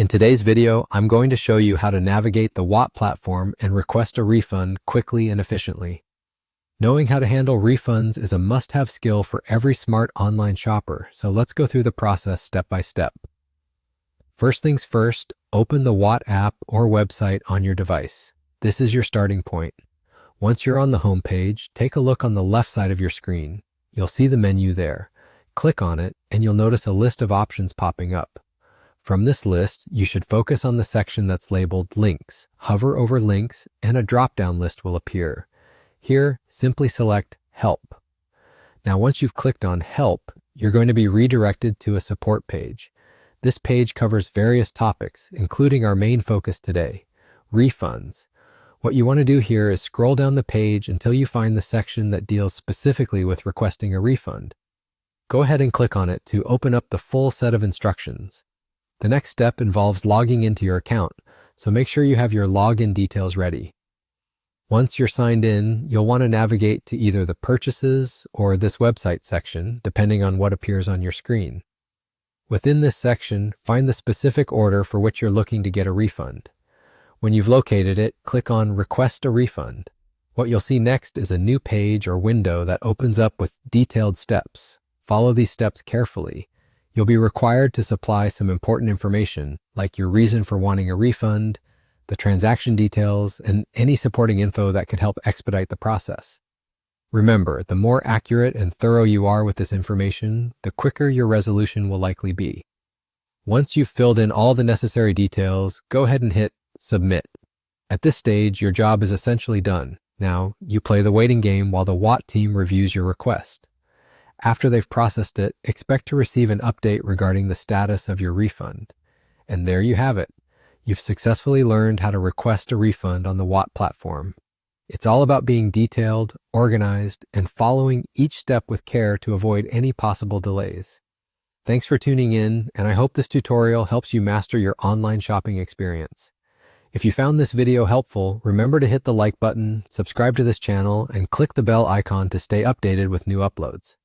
In today's video, I'm going to show you how to navigate the Whop platform and request a refund quickly and efficiently. Knowing how to handle refunds is a must-have skill for every smart online shopper, so let's go through the process step by step. First things first, open the Whop app or website on your device. This is your starting point. Once you're on the home page, take a look on the left side of your screen. You'll see the menu there. Click on it, and you'll notice a list of options popping up. From this list, you should focus on the section that's labeled Links. Hover over Links, and a drop-down list will appear. Here, simply select Help. Now, once you've clicked on Help, you're going to be redirected to a support page. This page covers various topics, including our main focus today, refunds. What you want to do here is scroll down the page until you find the section that deals specifically with requesting a refund. Go ahead and click on it to open up the full set of instructions. The next step involves logging into your account, so make sure you have your login details ready. Once you're signed in, you'll want to navigate to either the Purchases or this website section, depending on what appears on your screen. Within this section, find the specific order for which you're looking to get a refund. When you've located it, click on Request a Refund. What you'll see next is a new page or window that opens up with detailed steps. Follow these steps carefully. You'll be required to supply some important information, like your reason for wanting a refund, the transaction details, and any supporting info that could help expedite the process. Remember, the more accurate and thorough you are with this information, the quicker your resolution will likely be. Once you've filled in all the necessary details, go ahead and hit Submit. At this stage, your job is essentially done. Now, you play the waiting game while the Whop team reviews your request. After they've processed it, expect to receive an update regarding the status of your refund. And there you have it. You've successfully learned how to request a refund on the Whop platform. It's all about being detailed, organized, and following each step with care to avoid any possible delays. Thanks for tuning in, and I hope this tutorial helps you master your online shopping experience. If you found this video helpful, remember to hit the like button, subscribe to this channel, and click the bell icon to stay updated with new uploads.